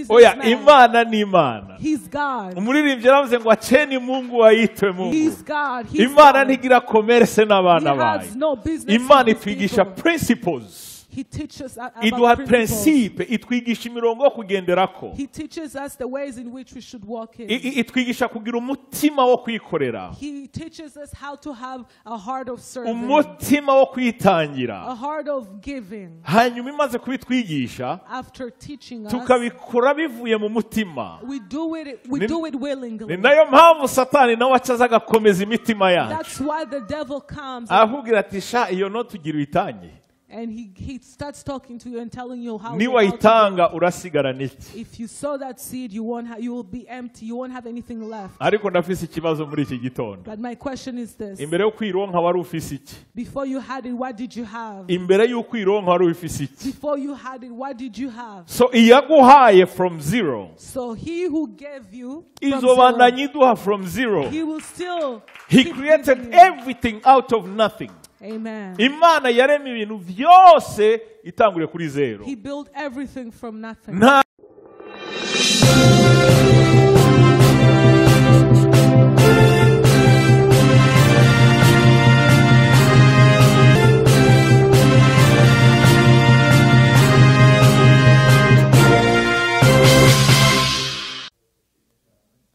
Oya, businessman. Imana ni Imana. He's God. Umuririmbyi yaravuze ngo acheni Mungu aitwe Mungu. He's God. He's Imana God. ntigira commerce He n'abana bayo. has no business Imana with his itwigisha people. principles. He teaches us Iduha about principles. principe, itwigisha imirongo yo kugenderako. He teaches us the ways in which we should walk in. Itwigisha kugira umutima wo kwikorera. He teaches us how to have a heart of serving, Umutima wo kwitangira. a heart of giving. Hanyuma imaze kubitwigisha, After teaching us, tukabikora bivuye mu mutima. we do it willingly. Ni nayo mpamvu Satani nawe acaza agakomeza imitima yacu. That's why the devil comes Ahubwira ati sha iyo no tugira uyitange. and he starts talking to you and telling you how Niwayitanga urasigara n'iki. if you sow that seed, you will be empty. You won't have anything left. Ariko ndafise ikibazo muri iki gitondo. But my question is this: Imbere yo kwironka wari ufise iki? before you had it, what did you have? Imbere yo kwironka wari ufise iki? Before you had it, what did you have? So iyaguhaye from zero. So he who gave you from Izobandanya zero, iduha from zero. he will still He keep created giving you. everything out of nothing. Amen. Imana yaremye ibintu byose itanguriye kuri zero. He built everything from nothing. Nta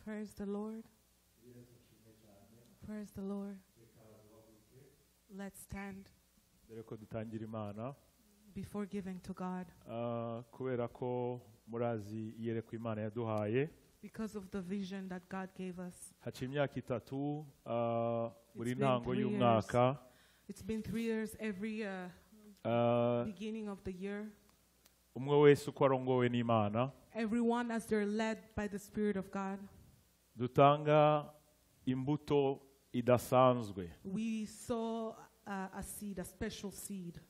Praise the Lord. Praise the Lord. Let's stand Dore ko dutangira Imana before giving to God kubera ko murazi iyerekwa Imana yaduhaye. because of the vision that God gave us. Haca imyaka itatu buri It's been ntango 3 y'umwaka. It's been 3 years every beginning of the year. Umwe wese uko arongowe n'Imana Everyone as they're led by the Spirit of God. dutanga imbuto idasanzwe. We sow a seed, a special seed.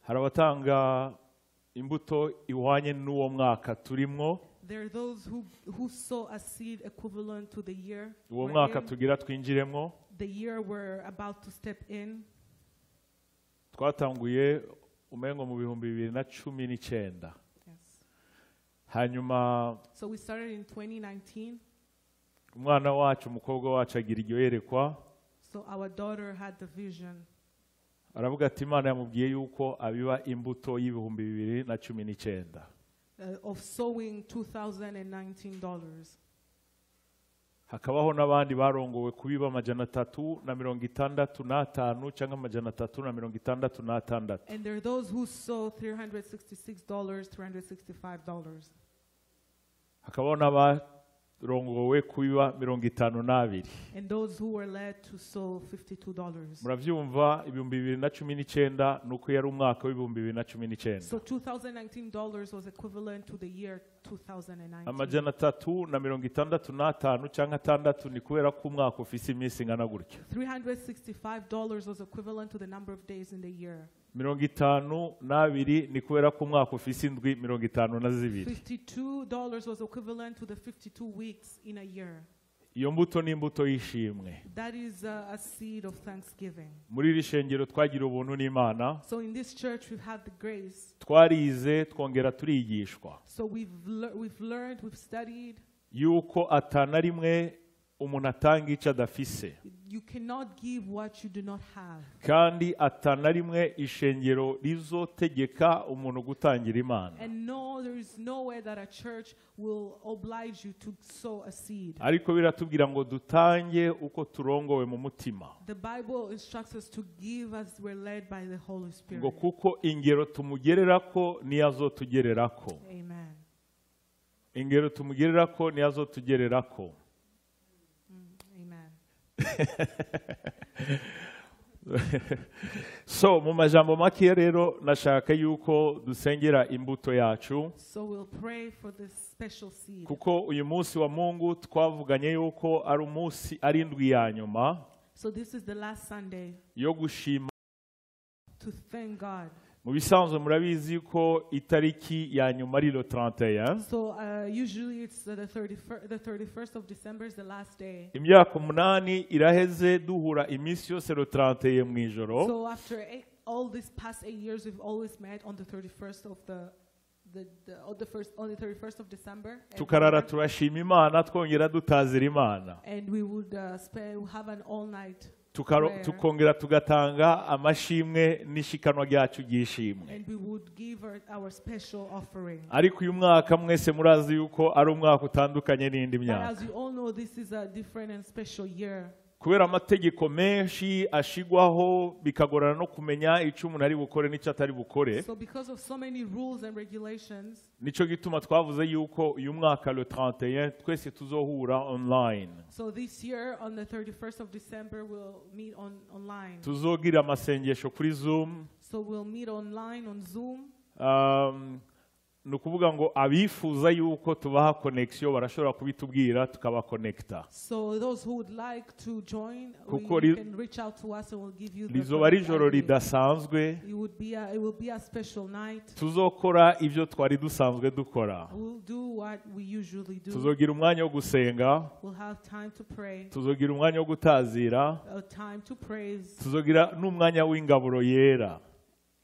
Hari abatanga imbuto ihwanye n'uwo mwaka turimwo. There are those who sow a seed equivalent to the year. Uwo we're mwaka in, tugira twinjiremwo. the year we're about to step in. Twatanguye umengo mu 2019. Yes. Hanyuma So we started in 2019. umwana wacu umukobwa wacu agira iryo yerekwa. So our daughter had the vision. Aravuga ati Imana yamubwiye yuko abiba imbuto y'2019. Of sowing $2019. Hakabaho n'abandi barongowe kubiba 365 cyangwa 366. And there are those who sow $366, $365. Hakabaho n'abarongowe kubiba 52. And those who were led to sow $52. Muravyumva 2019 nuko yari umwaka w'2019. So $2019 was equivalent to the year 2019. 365 cyangwa 6 ni kubera ko umwaka ufise iminsi ngana gutyo. $365 was equivalent to the number of days in the year. 52 ni kubera ko umwaka ufise indwi 52. $52 was equivalent to the 52 weeks in a year. Iyo mbuto ni imbuto y'ishimwe. That is a seed of thanksgiving. Muri iri shengero twagira ubuntu n'Imana. So in this church we've had the grace. Twarize twongera turigishwa. So we've learned, we've studied. Yuko atana rimwe umuntu atanga icyo adafise. You cannot give what you do not have. Kandi atana rimwe ishengero rizotegeka umuntu gutangira Imana. And no, there is no way that a church will oblige you to sow a seed. Ariko biratubwira ngo dutange uko turongowe mu mutima. The Bible instructs us to give as we're led by the Holy Spirit. Ngo kuko ingero tumugererako niyo azotugererako. Amen. Ingero tumugererako niyo azotugererako. Amen. So mu majambo make rero nashaka yuko dusengera imbuto yacu. So we'll pray for this special seed. Kuko uyu munsi wa Mungu twavuganye yuko ari umunsi ari indwi ya nyuma. So this is the last Sunday Yo gushima. to thank God. Mu bisanzwe murabizi ko itariki ya nyuma ari le 31. So usually it's the 31st of December is the last day. Imyaka 8 iraheze duhura iminsi yose le 31 mu ijoro. So after all these past 8 years, we've always met on the 31st of on the 31st of December. every tukarara year. turashima imana twongera dutazira imana, And we would have an all-night tukongera tugatanga amashimwe n'ishikanwa ryacu ry'ishimwe. and we would give our special offering. Ariko uyu mwaka mwese murazi yuko ari umwaka utandukanye n'indi But myaka, as you all know, this is a different and special year. kubera amategeko menshi ashigwaho bikagorana no kumenya icyo umuntu ari bukore n'icyo atari bukore. So because of so many rules and regulations, Nico gituma twavuze yuko uyu mwaka le 31 twese tuzohura online, so this year on the 31st of December we'll meet online. tuzogira amasengesho kuri Zoom. So we'll meet online on Zoom. Ni ukuvuga ngo abifuza yuko tubaha connection barashobora kubitubwira tukabakonekta. So those who would like to join, Kuko you can reach out to us and we'll give you the rizoba ari correct ijoro ID. ridasanzwe, It will be a special night. tuzokora ibyo twari dusanzwe dukora. We'll do what we usually do. Tuzogira umwanya wo gusenga, We'll have time to pray, tuzogira umwanya wo gutazira, a time to praise, tuzogira n'umwanya w'ingaburo yera,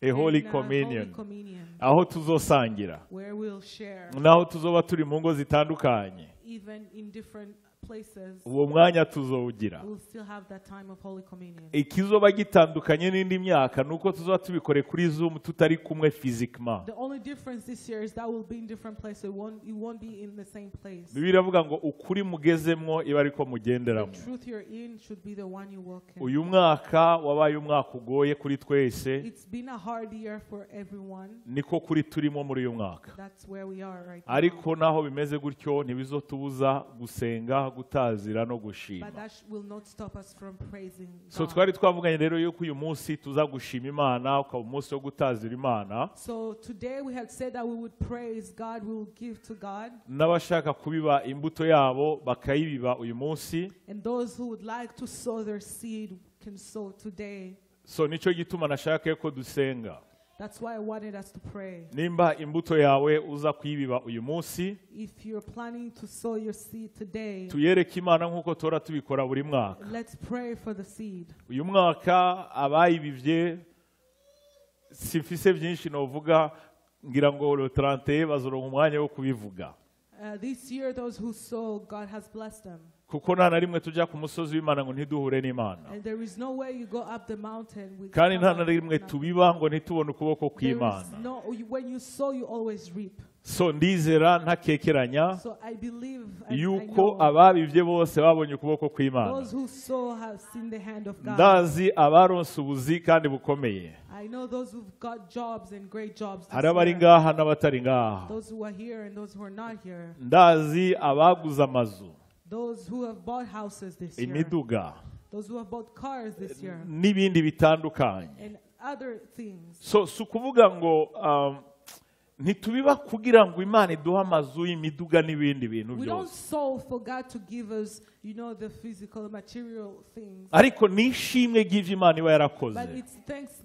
a holy and, communion, Holy Communion, aho tuzosangira, where we'll share, naho tuzoba turi mu ngo zitandukanye. even in different places. Uwo mwanya tuzowugira. We'll still have that time of Holy Communion. Ikizoba gitandukanye n'indi myaka nuko tuzoba tubikore kuri Zoom tutari kumwe physiquement. The only difference this year is that we'll be in different places. You won't be in the same place. Bibiliya iravuga ngo ukuri mugezemwo iba ariko The mugenderamo. truth you're in should be the one you walk in. Uyu mwaka wabaye umwaka ugoye kuri twese, It's been a hard year for everyone. niko kuri turimo muri uyu mwaka. That's where we are right now. Ariko naho bimeze gutyo ntibizotubuza gusenga, gutazira no gushima. But that will not stop us from praising So God. twari twavuganye rero yuko uyu munsi tuza gushima Imana, ukaba umunsi wo gutazira Imana, So today we had said that we would praise God, we will give to God. n'abashaka kubiba imbuto yabo bakayibiba uyu munsi. And those who would like to sow their seed can sow today. So nico gituma nashaka yuko dusenga. That's why I wanted us to pray. Nimba imbuto yawe uza kuyibiba uyu munsi, If you're planning to sow your seed today, tuyereke Imana nk'uko tora tubikora buri mwaka. let's pray for the seed. Uyu mwaka abayibivye simfise byinshi novuga, ngira ngo le 31 bazoronka umwanya wo kubivuga. This year, those who sow, God has blessed them. Kuko nta na rimwe tujya ku musozi w'Imana ngo ntiduhure n'Imana, And there is no way you go up the mountain with kandi nta na someone rimwe not- tubiba ngo ntitubone ukuboko There is kw'Imana. no, when you sow, you always reap. So ndizera ntakekeranya So I believe and I yuko know ababivye bose babonye ukuboko kw'Imana. those who sow have seen the hand of God. Ndazi abaronse ubuzi kandi bukomeye, I know those who've got jobs and great jobs. This hari abari year. ngaha n'abatari ngaha. Those who are here and those who are not here. Ndazi abaguze amazu, Those who have bought houses this year. imiduga Those who have bought cars this year. n'ibindi bitandukanye. And other things. So si ukuvuga ngo ntitubiba kugira ngo Imana iduhe amazu, imiduga n'ibindi bintu We don't byose, sow for God to give us, the physical, material things. ariko n'ishimwe ry'ivyo Imana iba But yarakoze.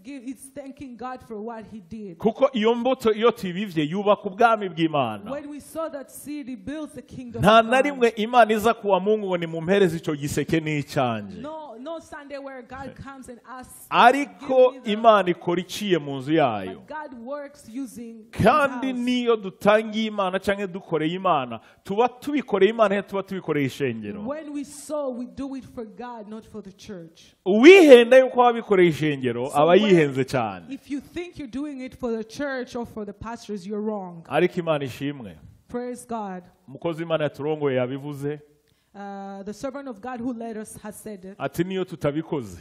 it's thanking God for what He did. Kuko iyo mbuto iyo tuyibivye yubaka ubwami bw'Imana. When we sow that seed, it builds the kingdom Nta of na God. rimwe Imana iza kuwa Mungu ngo nimumpereze ico giseke n'icanje. No Sunday where God comes and asks. Ariko "Give me the-" Imana ikora iciye mu nzu yayo. But God works using Kandi His house. niyo dutangiye Imana canke dukoreye Imana, tuba tubikoreye Imana cyangwa tuba tubikoreye ishengero. When we sow, we do it for God, not for the church. Uwihenda yuko wabikoreye ishengero So aba when- yihenze cyane. If you think you're doing it for the church or for the pastors, you're wrong. Ariko Imana ishimwe. Praise God. Umukozi w'Imana yaturongoye yabivuze The servant of God who led us has said it. ati niyo tutabikoze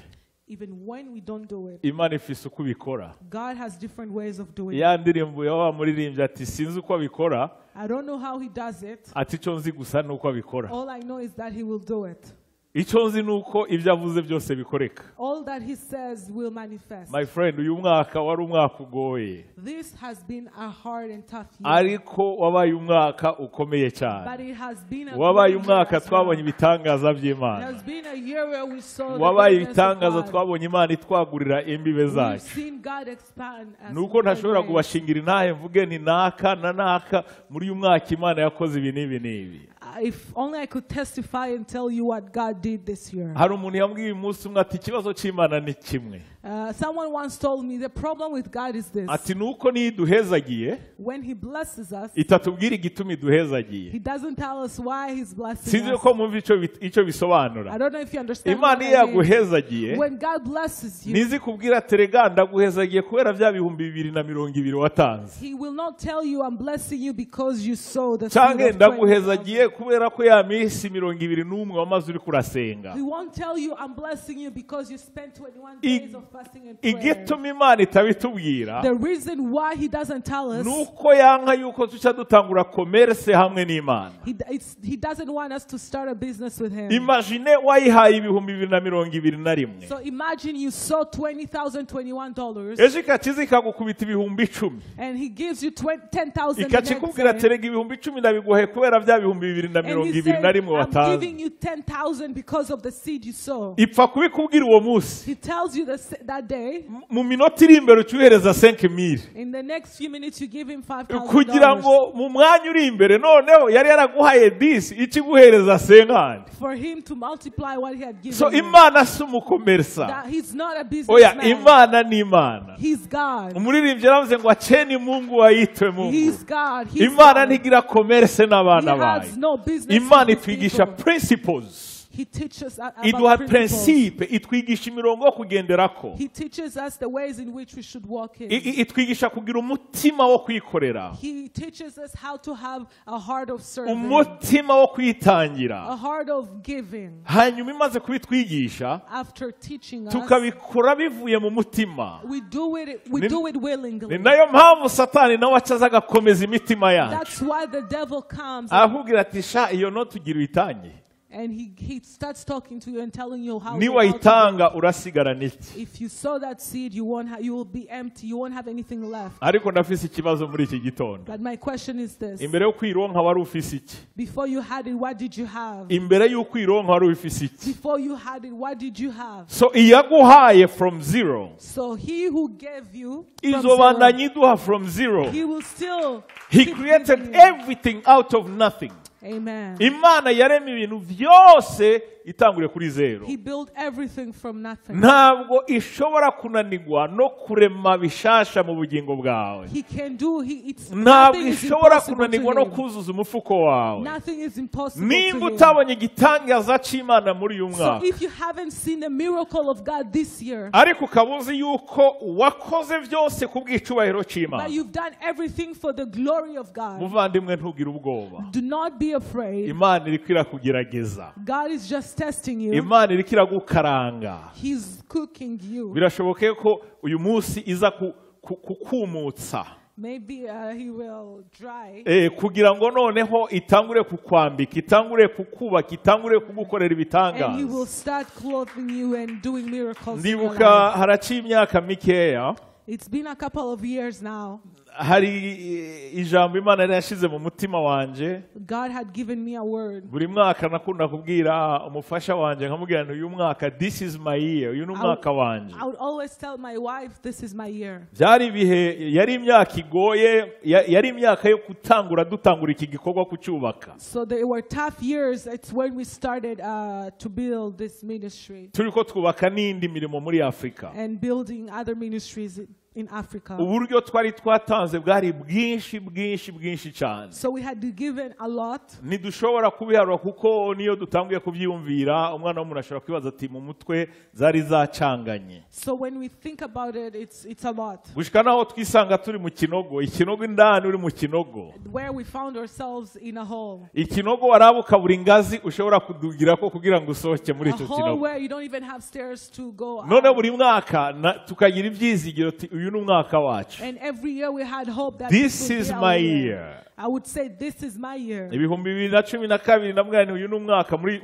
Even when we don't do it, Imana ifise uko ibikora. God has different ways of doing it. Ya ndirimbo ya wa muririmbyi ati sinzi uko abikora, I don't know how He does it. ati icyo nzi gusa ni uko abikora. All I know is that He will do it. Icyo nzi ni uko ibyo avuze byose bikoreka. All that He says will manifest. My friend, uyu mwaka wari umwaka ugoye, This has been a hard and tough year. ariko wabaye umwaka ukomeye cyane. But it has been a Wabaye great year umwaka as well. twabonye ibitangaza It by'Imana. has been a year where we saw the Wabaye goodness of ibitangaza God. twabonye Imana itwagurira imbibe We've zacu. seen God expand us Nuko in ntashobora ways. kubashingira intahe mvuge ni naka na naka muri uyu mwaka Imana yakoze ibi n'ibi n'ibi. If only I could testify and tell you what God did this year. hari umuntu yambwiye uyu munsi umwe ati ikibazo cy'Imana ni kimwe Someone once told me the problem with God is this. ati nuko niyo iduhezagiye When he blesses us, itatubwira igituma iduhezagiye he doesn't tell us why he's blessing sinzi us. ko mwumva icyo bisobanura I don't know if you understand Imana what iyo I mean. yaguhezagiye When God blesses you, nizi kubwira terega ndaguhezagiye kubera bya 2020 watanze he will not tell you I'm blessing you because you sow the seed cyangwa of 20,000. ndaguhezagiye kubera ko ya minsi 21 wamaze uri kurasenga He won't tell you I'm blessing you because you spent 21 days of fasting and prayer. igituma Imana itabitubwira The reason why he doesn't tell us, nuko yanka yuko tuca dutangura commerce hamwe n'Imana he doesn't want us to start a business with him. imagine wayihaye 2021 So imagine you sow $20,021 ejo ikakiza ikagukubita 10,000 and he gives you 10,000 ikakikubwira terega 10,000 ndabiguhe kubera bya 2021 I'm watanze giving you 10,000 because of the seed you sow. ipfa kubikubwira uwo munsi He tells you that day, mu minota iri imbere ucyuhereza 5,000 in the next few minutes you give him kugira $5,000 ngo mu mwanya uri imbere noneho yari yaraguhaye 10 ikiguhereza 50 for him to multiply what he had given so you. Imana si umukomersa That he's not a oya businessman. Imana ni Imana He's God. umuririmbyi yaravuze ngo acheni Mungu waitwe Mungu He's God. He's Imana God. ntigira commerce He n'abana bayo has no business Imana with his itwigisha people. principles He teaches us iduha about principles. principe itwigisha imirongo yo kugenderako He teaches us the ways in which we should walk in. itwigisha kugira umutima wo kwikorera He teaches us how to have a heart of serving, umutima wo kwitangira a heart of giving. hanyuma imaze kubitwigisha After teaching us, tukabikora bivuye mu mutima we do it willingly. ni nayo mpamvu satani nawe acaza agakomeza imitima yacu That's why the devil comes ahubwira ati sha iyo no tugira uyitange and he starts talking to you and telling you how niwayitanga urasigara n'iki if you sow that seed, you will be empty. You won't have anything left. ariko ndafise ikibazo muri iki gitondo But my question is this: imbere yo kwironka wari ufise iki before you had it, what did you have? imbere y'uko ironka wari ufise iki Before you had it, what did you have? so iyaguhaye from zero So he who gave you from izobandanya zero, iduha from zero he will still he keep created giving you. everything out of nothing Amen. Imana yaremye ibintu byose itangure kuri zero He built everything from nothing. ntabwo ishobora kunanirwa no kurema bishasha mu bugingo bwawe He can do. It's ntabwo nothing is ishobora impossible kunanirwa to no him. kuzuza umufuko wawe Nothing is impossible nimba to him. utabonye igitangaza cy'Imana muri uyu So mwaka if you haven't seen the miracle of God this year, ariko ukaba uzi yuko wakoze byose ku bw'icyubahiro but cy'Imana you've done everything for the glory of God, muvandimwe ntugire ubwoba do not be afraid. Imana iriko irakugerageza God is just testing you. Imana iriko iragukaranga He's cooking you. birashoboke ko uyu munsi iza kukumutsa Maybe he will dry. kugira ngo noneho itangure kukwambika itangure kukubaka itangure kugukorera And he ibitangaza will start clothing you and doing miracles in your ndibuka life. haraciye imyaka mikeya It's been a couple of years now. hari ijambo Imana yari yashize mu mutima wanje God had given me a word. buri mwaka nakunda kubwira umufasha wanje nkamubwira nti uyu mwaka this is my year uyu ni umwaka wanje I would always tell my wife, this is my year. byari ibihe yari imyaka igoye yari imyaka yo dutangura iki gikorwa kucyubaka So they were tough years. It's when we started to build this ministry turiko twubaka n'indi mirimo muri Afrika and building other ministries in Africa. uburyo twari twatanze bwari bwinshi cyane So we had to give in a lot. ntidushobora kubiharura kuko niyo dutanguye kubyiyumvira umwana w'umuntu ashobora kwibaza ati mu mutwe zari zacanganye So when we think about it, it's a lot. gushika naho twisanga turi mu kinogo ikinogo indani uri mu kinogo Where we found ourselves in a hole. ikinogo warabuka buri ngazi ushobora kudugirako kugira ngo usohoke muri A icyo hole kinogo where you don't even have stairs to go none out. buri mwaka tukagira ibyizigiro uyu ni umwaka wacu And every year we had hope that this would is be our my year. year I would say this is my year. 2012 ndamubwira nti uyu ni umwaka muri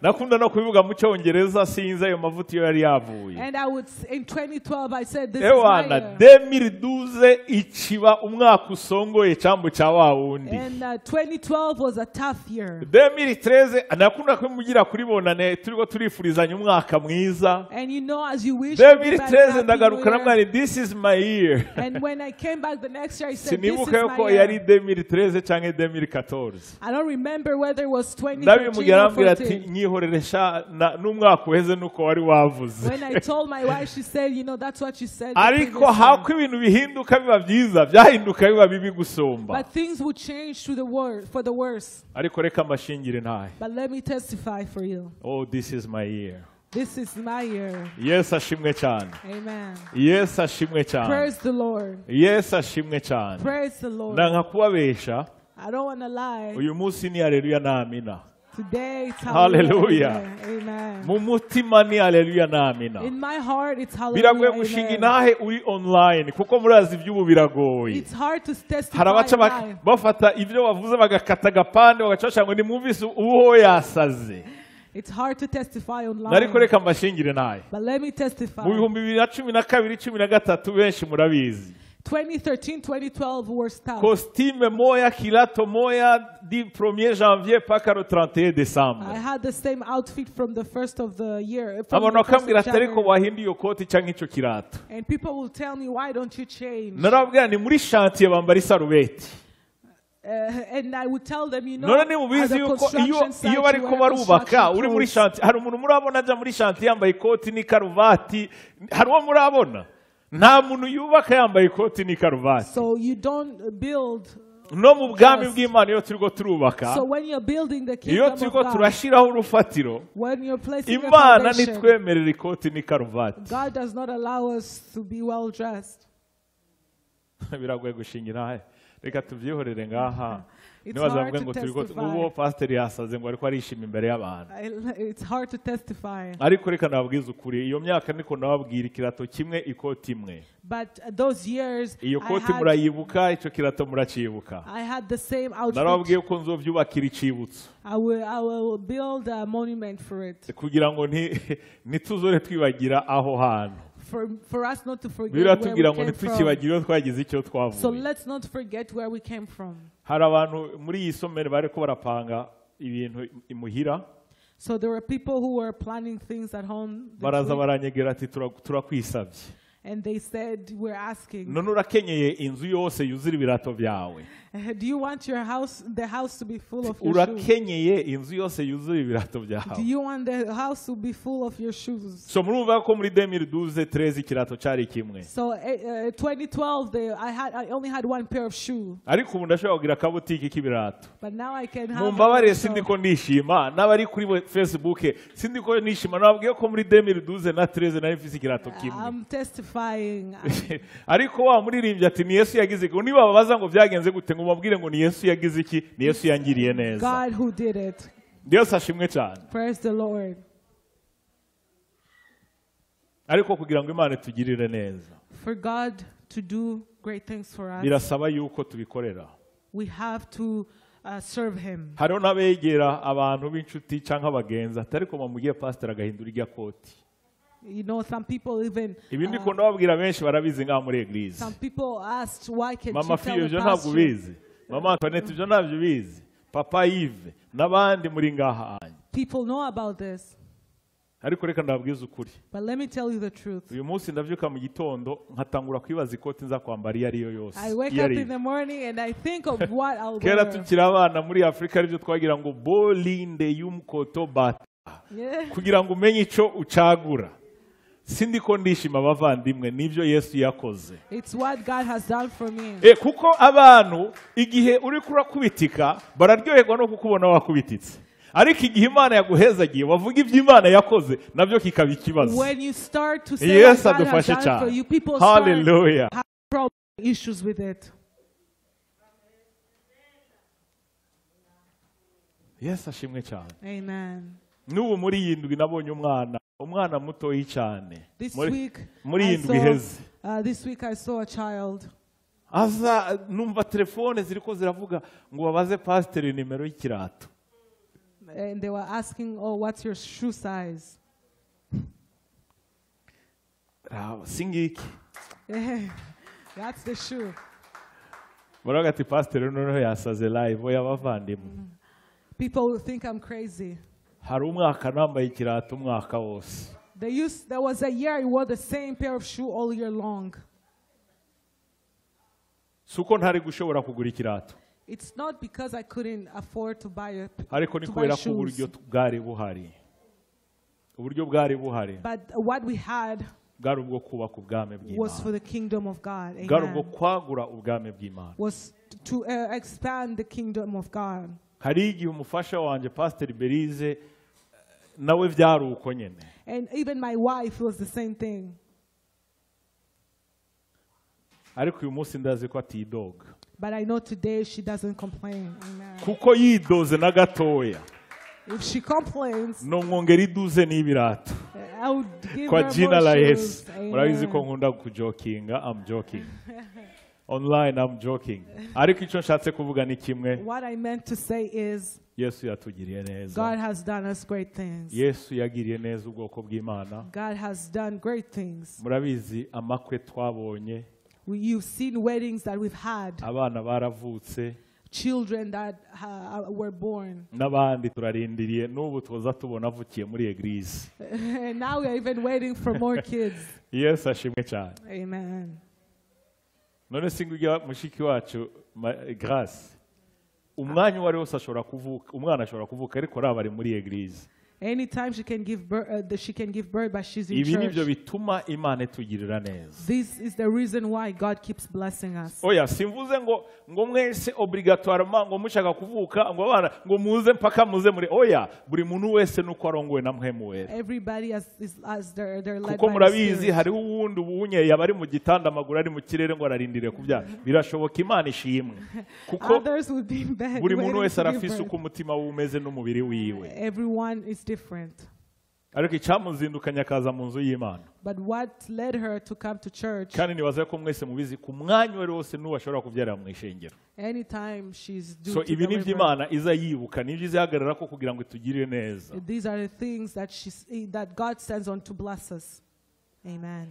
nakunda no kubivuga mu cyongereza sinzi ayo mavuta iyo yari yavuye And I would in 2012 I said this is my ewana year. 2012 ikiba umwaka usongoye cyambo cya wa wundi And 2012 was a tough year. 2013 nakunda kumugira kuri bonane turiko turifurizanya umwaka mwiza And you know, as you wish everybody 2013 happy ndagaruka New Year. namwari this is my year And when I came back the next year I said this is sinibuka yuko my yari year. 2013 2013 cyangwa 2014 I don't remember whether it was 2013 ndabimubwira or arambwira ati 14. nyihorere sha n'umwaka uheze nuko wari wavuze When I told my wife, she said, you know, that's what you said. the ariko previous time. hako ibintu bihinduka biba byiza byahinduka biba bibi gusumba But things would change to the for the worse. ariko reka mbashingire ntahe But let me testify for you. oh this is my year This is my year. Yesu ashimwe cyane Amen. Yesu ashimwe cyane Praise the Lord. Yesu ashimwe cyane Praise the Lord. nanga kubabesha I don't want to lie. uyu munsi ni haleluya n'amina Today it's Hallelujah. hallelujah. Amen. mu mutima ni haleluya n'amina In my heart, it's hallelujah. biragoye gushinga Amen. intahe uri online kuko murazi iby'ubu biragoye It's hard to testify hari abaca online. bafata ibyo bavuze bagakata agapande bagaca ngo nimwumvise uwo yasaze It's hard to testify ariko online. reka mbashingire ntahe But let me testify. mu bihumbi 2012 2013 benshi murabizi 2013, 2012 were tough. costume moya kilato moya du 1er janvier paka le 31 I décembre had the same outfit from the first of the year. From abantu the first bakambwira of ati ariko January. wahinduye iyo koti cyangwa icyo kirato And people will tell me, why don't you change? narababwira ni muri chantier bambara isarubeti And I would tell them, you know, none at nimubizi the yuko construction site, iyo you bariko wear barubaka construction uri muri clothes. chantier hari umuntu murabona aja muri chantier yambaye ikoti n'ikaruvati hari uwo murabona nta muntu yubaka yambaye ikoti n'ikaruvati So you don't build. no mu bwami Just- bw'Imana iyo turiko turubaka So when you're building the iyo kingdom of turiko God, turashiraho urufatiro when you're placing a Imana foundation, nitwemerera ikoti n'ikaruvati God does not allow us to be well dressed. biragoye gushingira reka tubyihorere ngaha It's nibaza hard bavuga to ngo turiko testify. uwo pastor yasaze ngo ariko arishima imbere y'abantu It's hard to testify. ariko reka nababwiza ukuri iyo myaka niko nababwira ikirato kimwe ikoti imwe But those years, iyo koti murayibuka icyo kirato muracibuka I had the same narababwiye outfit. ko nzovyubakira icibutso I will build a monument for it. kugira ngo ntituzore twibagira aho hantu For us not to forget biriya where tugira we ngo came from. ntitwikibagire iyo twagize icyo So twavuye let's not forget where we came from. hari abantu muri iyi somero bariko barapanga ibintu imuhira So there were people who were planning things at home. this baraza week, baranyegera ati turakwisabye and they said, we're asking, none urakenyeye inzu yose yuzura ibirato byawe do you want the house to be full of your shoes? urakenyeye inzu yose yuzura ibirato Do byawe you want the house to be full of your shoes? so murumva ko muri 2012 13 ikirato cyari kimwe So 2012, I only had one pair of shoes, ariko ubu ndashobora kugira akabutiki k'ibirato but now I can have. mumbabarire a sindiko nishima n'abari kuri Facebook sindiko nishima nababwiye ko muri 2012 na 13 nari mfise ikirato kimwe I'm testifying. ariko wa muririmbyi ati ni Yesu yagize iki niba babaza ngo byagenze gute ngo mubabwire ngo ni Yesu yagize iki ni Yesu yangiriye neza God who did it. Yesu ashimwe cyane Praise the Lord. ariko kugira ngo Imana tugirire neza For God to do great things for us, birasaba yuko tubikorera we have to serve Him. hariho n'abegera abantu b'inshuti cyangwa abagenzi ati ariko mamubwiye pastor agahindura irya koti You know, some people even. ibi ndi ko ndababwira benshi barabizi ngaha muri eglise Some people asked, why can't mama you fiyo tell the ibyo ntabwo pastor? ubizi mama Antoinette ibyo ntabyo ubizi papa Yves n'abandi muri ngaha hanyu People know about this. ariko reka ndababwiza ukuri But let me tell you the truth. uyu munsi ndavyuka mu gitondo nkatangura kwibaza ikoti nza kwambara iyo ariyo yose I wake iyo up ari in the morning and I think of what I'll kera wear. tukiri abana muri Afurika aribyo twagira ngo bolinde y'umukoto bata Yeah. kugira ngo umenye ico ucagura sindiko ndishima abavandimwe nivyo Yesu yakoze It's what God has done for me. kuko abantu igihe uri kurakubitika bararyoherwa no kukubona wakubititse ariko igihe Imana yaguhezagiye wavuga ibyo Imana yakoze navyo kikaba ikibazo When you start to say Yesu what God has adufashe done for cyane you, people start haleluya having issues with it. Yesu ashimwe cyane Amen. n'ubu muri iyi ndwi nabonye umwana mutoyi cyane This muri week, iyi ndwi iheze I saw a child. aza numva telefone ziriko ziravuga ngo babaze pasiteri nimero y'ikirato And they were asking, oh, what's your shoe size? singiki That's the shoe. baravuga ati pasiteri noneho yasaze live oya bavandimwe People think I'm crazy. hari umwaka nambaye ikirato umwaka wose There was a year I wore the same pair of shoe all year long. suko ntari gushobora kugura ikirato It's not because I couldn't afford to buy ariko ni to buy kubera ko shoes. uburyo bwari buhari. Uburyo bwari buhari But what we had bwari ubwo kubaka ubwami was for bw'Imana. the kingdom of God. Bwari ubwo Amen. kwagura ubwami bw'Imana. Was to expand the kingdom of God. Hari igihe umufasha wanjye Pastor Berize nawe byari uko nyene. And even my wife was the same thing. Ariko uyu munsi ndazi ko atidoga. But I know today she doesn't complain. Amen. Kuko yidoze na gatoya. If she complains, No mwongera iduze n'ibirato. I would give Kwa her jina more la shoes. Yesu. Murabizi ko Amen. nkunda kujokinga, I'm joking. Online I'm joking. Ariko icyo nshatse kuvuga ni kimwe, What I meant to say is, Yesu yatugiriye neza. God has done us great things. Yesu yagiriye neza ubwoko bw'Imana. God has done great things. Murabizi amakwe twabonye, You've seen weddings that we've had, abana baravutse, children that were born. n'abandi turarindiriye n'ubu tuza tubona avukiye muri eglise. And now we are even waiting for more kids. Yesu ashimwe cyane. Amen. None singugira mushiki wacu Grace. Umwanya uwo ari wose ashobora kuvuka, umwana ashobora kuvuka ariko araba ari muri eglise. Anytime she can give birth, but she's in Ibi nibyo church. bituma Imana itugirira neza. This is the reason why God keeps blessing us. Oya simvuze ngo mwese obligatoirement ngo mushaka kuvuka ngo abana ngo muze mpaka muze muri oya buri muntu wese nuko arongowe na mpwemu wera. Everybody as they're led Kuko by the murabizi Spirit. hariho uwundi ubunye yabari mu gitanda amaguru ari mu kirere ngo ararindire kubyara. Birashoboka Imana ishimwe. Kuko Others would be in bed buri muntu waiting wese to give arafise birth. uko umutima we umeze n'umubiri wiwe. Everyone is different. Ariko icyamuzindukanya akaza mu nzu y'Imana. But what led her to come to church? Kandi nibaza ko mwese mubizi ku mwanya wari wose n'uwo ashobora kubyarira mu ishengero. Anytime she's due So to ibi ni deliver. Imana iza yibuka nibyo izihagarara ko kugira ngo itugirire neza. These are the things that God sends on to bless us. Amen.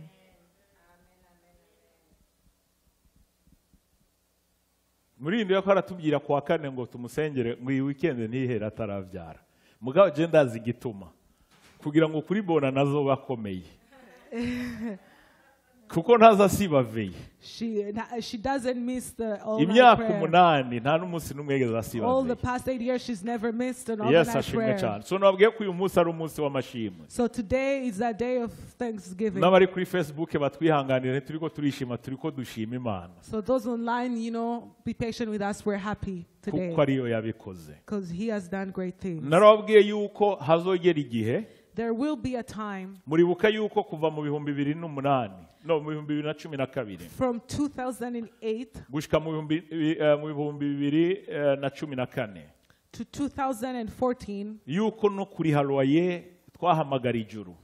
Muri indi ko aratubwira kuwa kane ngo tumusengere ngo iyi weekend ntihere atarabyara. Mugabo je ndazi igituma. Kugira ngo kuri bona nazo bakomeye. Kuko ntaza sibaveye. She doesn't miss the all-night Imyaka prayer. 8 nta n'umunsi n'umwe yigeze All the asibaveye. past 8 years, she's never missed an Yes, all-night ashimwe prayer. cyane. So nabwiye ko uyu munsi ari umunsi w'amashimwe. So today is a day of Thanksgiving. N'abari kuri Facebook batwihanganire turiko turishima turiko dushima Imana. So those online, be patient with us. We're happy today Kuko ariyo yabikoze. because He has done great things. Narababwiye yuko hazogera igihe There will be a time muribuka yuko kuva mu 2008 no mu 2012 from 2008 gushika mu 2014 to 2014 yuko no kuri loyer twahamagara ijuru.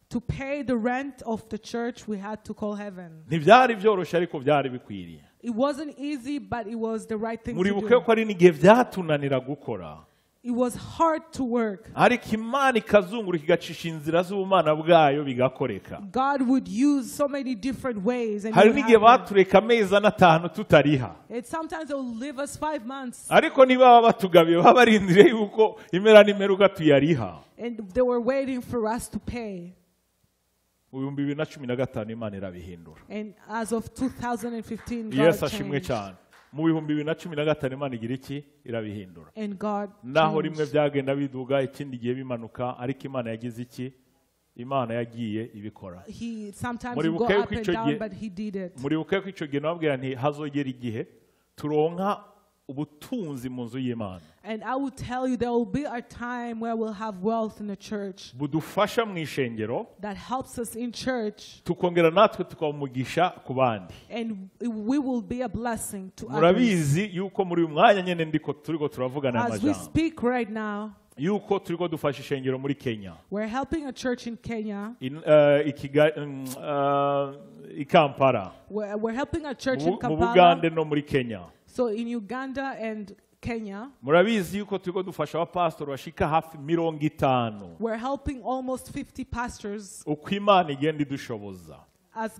to pay the rent of the church. We had to call heaven. Ntibyari byoroshye ariko byari bikwiriye. It wasn't easy, but it was the right thing to Muribuke do. ko ari n'igihe byatunanira gukora. It was hard to work. Ariko Imana ikazunguruka igacisha inzira z'ubumana bwayo bigakoreka. God would use so many different ways. And, Hari it would n'igihe happen. batureka amezi 5 tutariha. And sometimes they will leave us 5 months. Ariko niba baba batugabiye baba barindiriye yuko imera n'imeruka tuyariha. And they were waiting for us to pay. Mu 2015 Imana irabihindura. And as of 2015, God Yes, ashimwe changed. cyane. Mu 2015 Imana igira iki irabihindura. And God Naho rimwe changed. byagenda biduga ikindi gihe bimanuka ariko Imana yagize iki? Imana yagiye ibikora. He sometimes Muri would go buke up and kw'icyo down, gihe- but He did it. Muribuke ko icyo gihe nababwira nti hazogera igihe turonka ubutunzi mu nzu y'Imana. And I will tell you, there will be a time where we'll have wealth in the church Budufasha mu ishengero that helps us in church, tukongera natwe tukawumugisha ku bandi. and we will be a blessing to others. Murabizi yuko muri uyu mwanya nyene ndiko turiko turavugana As we amajambo. speak right now, Yuko turiko dufasha ishengero muri Kenya. we're helping a church in Kenya. I Kampala. We're helping a church in Mu Kampala. Bugande no muri Kenya. So in Uganda and Kenya, Murabizi yuko turiko dufasha abapastori bashika hafi 50 we're helping almost 50 pastors uko Imana igenda idushoboza. as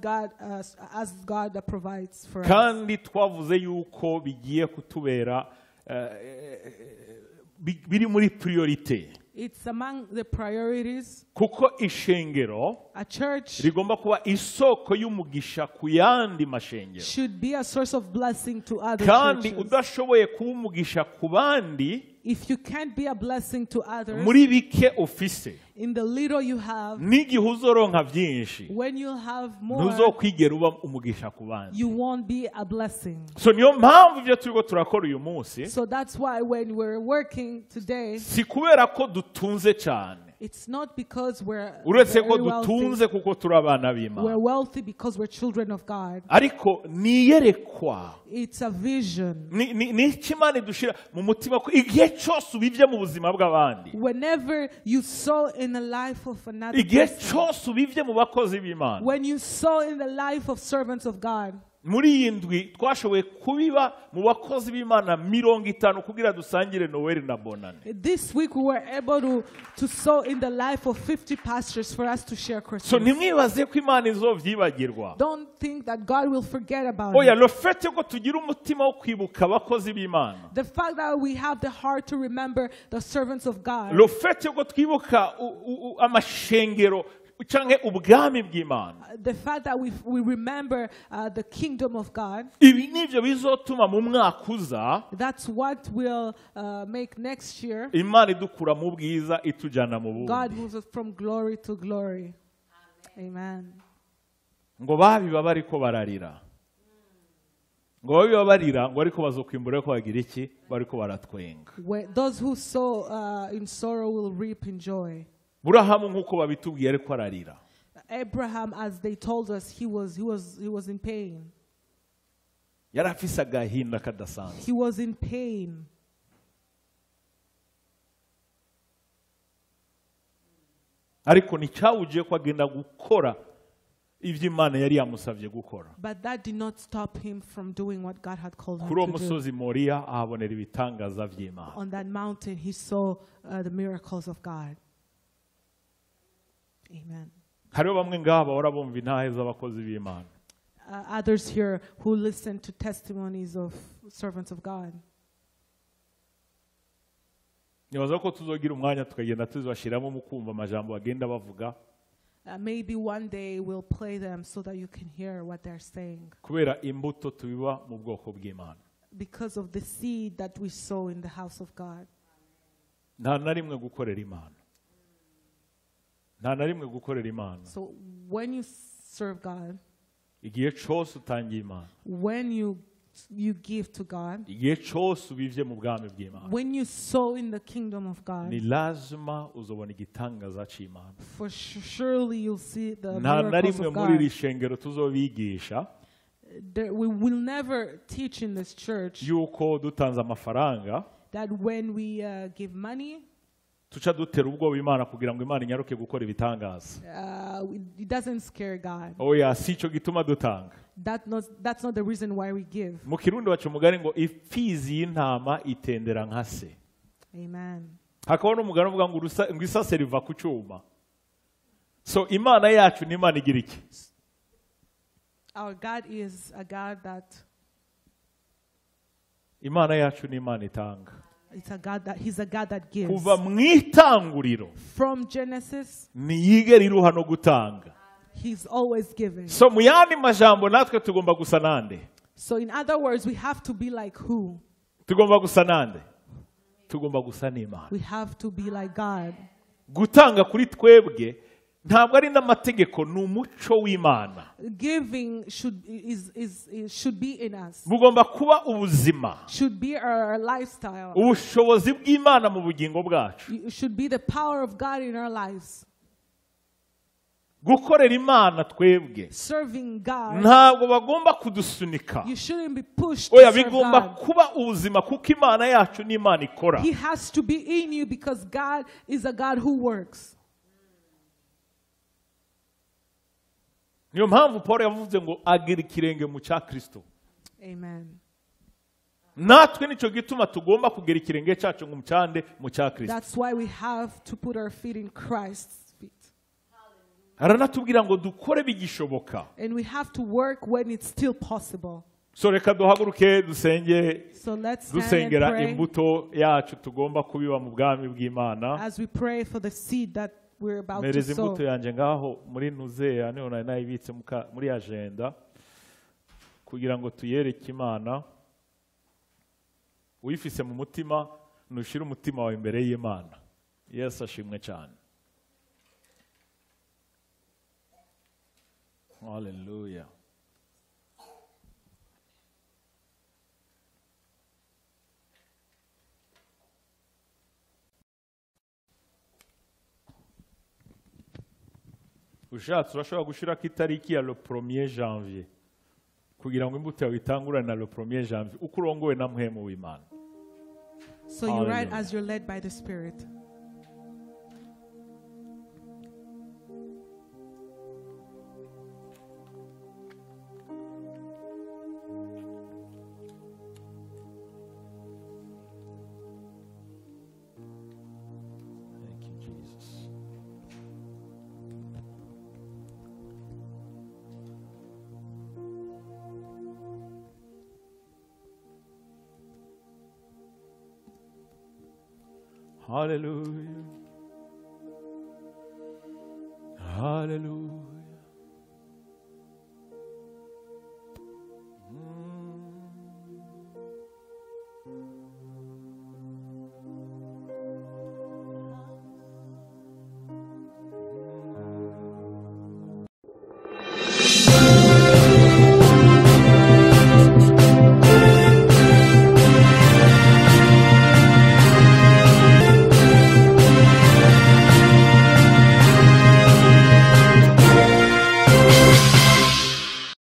God provides for us. Kandi twavuze yuko bigiye kutubera biri muri priorite. It's among the priorities. kuko ishengero A church rigomba kuba isoko y'umugisha ku yandi mashengero, should be a source of blessing to other kandi churches. udashoboye kuba umugisha ku bandi If you can't be a blessing to others muri bike ufise, in the little you have, n'igihe uzoronka byinshi when you have more, ntuzokwigera uba umugisha ku bandi. you won't be a blessing. So niyo mpamvu ibyo turiko turakora uyu munsi So that's why when we're working today, si kubera ko dutunze cyane, it's not because we're uretse ko very wealthy. dutunze kuko turi abana We're b'Imana, wealthy because we're children of God. ariko niyerekwa It's a vision. ni ikimana dushira mu mutima ko igihe cyose ubivye mu buzima bw'abandi, Whenever you sow in the life of another igihe person, cyose ubivye mu bakozi b'Imana. when you sow in the life of servants of God, Muri iyi ndwi twashoboye kubiba mu bakozi b'Imana 50 kugira dusangire Noel na Bonane. this week we were able to sow in the life of 50 pastors for us to share So Christmas. ntimwibaze ko Imana izovyibagirwa. Don't think that God will forget about Oya, it. le fait ko tugira umutima wo kwibuka abakozi b'Imana, The fact that we have the heart to remember the servants of God, le fait ko twibuka amashengero canke ubwami bw'Imana, the fact that we remember the kingdom of God, ibi nivyo bizotuma mu mwaka uza that's what will make next year Imana idukura mu bwiza itujana mu God bundi. moves us from glory to glory. Amen. Ngo babiba bariko bararira, ngo babiba barira, ngo ariko bazokwimbura ko bagira iki, bariko baratwenga. Those who sow in sorrow will reap in joy. Burahamu nk'uko babitubwiye ariko ararira. Abraham, as they told us, he was in pain. Yari afise agahinda kadasanzwe. He was in pain. Ariko nticyawugiye ko agenda gukora ibyo Imana yari yamusabye gukora. But that did not stop him from doing what God had called him Kuri uwo to do. musozi Moriya ahabonera ibitangaza by'Imana. On that mountain, he saw the miracles of God. Amen. Hariho bamwe ngaha bahora bumva intahe z'abakozi b'Imana. Others here who listen to testimonies of servants of God. Nibaza ko tuzogira umwanya tukagenda tuzashiramo mu kumva amajambo bagenda bavuga, Maybe one day we'll play them so that you can hear what they're saying. kubera imbuto tubiba mu bwoko bw'Imana. Because of the seed that we sow in the house of God. Nta na rimwe gukorera Imana. Nta na rimwe gukorera Imana. So when you serve God, Igihe cyose utangiye Imana, when you give to God, igihe cyose ubivye mu bwami bw'Imana, when you sow in the kingdom of God, ni lazima uzobona igitangaza c'Imana. for surely you'll see the Nta na miracles rimwe of muri iri God. shengero tuzobigisha We will never teach in this church yuko dutanze amafaranga that when we give money, tuca dutera ubwoba Imana kugira ngo Imana inyaruke gukora ibitangaza. it doesn't scare God. Oya, si cyo gituma dutanga. That's not the reason why we give. Mu Kirundi baca umugani ngo imfizi y'intama itendera nka se. Amen. Hakaba n'umugani uvuga ngo ngo isase riva ku cyuma. So Imana yacu ni Imana igira iki? Our God is a God that Imana yacu ni Imana itanga. He's a God that gives. Kuva mu itanguriro From Genesis, ntiyigera iruha no gutanga. He's always giving. So mu yandi majambo natwe tugomba gusa nande? So in other words, we have to be like who? Tugomba gusa nande? Tugomba gusa n'Imana. We have to be like God. Gutanga kuri twebwe ntabwo ari n'amategeko, ni umuco w'Imana. Giving should be in us. Bugomba kuba ubuzima, Should be our lifestyle. ubushobozi bw'Imana mu bugingo bwacu. It should be the power of God in our lives. Gukorera Imana twebwe Serving God. ntabwo bagomba kudusunika. You shouldn't be pushed Oya, to serve bigomba God. kuba ubuzima kuko Imana yacu ni Imana ikora. He has to be in you because God is a God who works. Niyo mpamvu Paul yavuze ngo agira ikirenge mu cya Kristo. Amen. Natwe nicyo gituma tugomba kugera ikirenge cyacu mu cyande mu cya Kristo. That's why we have to put our feet in Christ's feet. Aranatubwira ngo dukore bigishoboka. And we have to work when it's still possible. So reka duhaguruke dusenge So let's stand and dusengera pray imbuto yacu tugomba kubiba mu bwami bw'Imana. as we pray for the seed that we're about to Mereza sow. imbuto yanjye ngaho muri nuzeya niho nari nayibitse muri agenda kugira ngo tuyereke Imana. Uyifise mu mutima nushira umutima wawe imbere y'Imana. Yesu ashimwe cyane. Hallelujah. Ushatse urashobora gushirako itariki ya le 1er janvier kugira ngo imbuto yawe itangurane na le 1er janvier uko urongowe na mpwemu w'Imana. So you write Hallelujah. as you're led by the Spirit. Thank you, Jesus. Hallelujah. Hallelujah.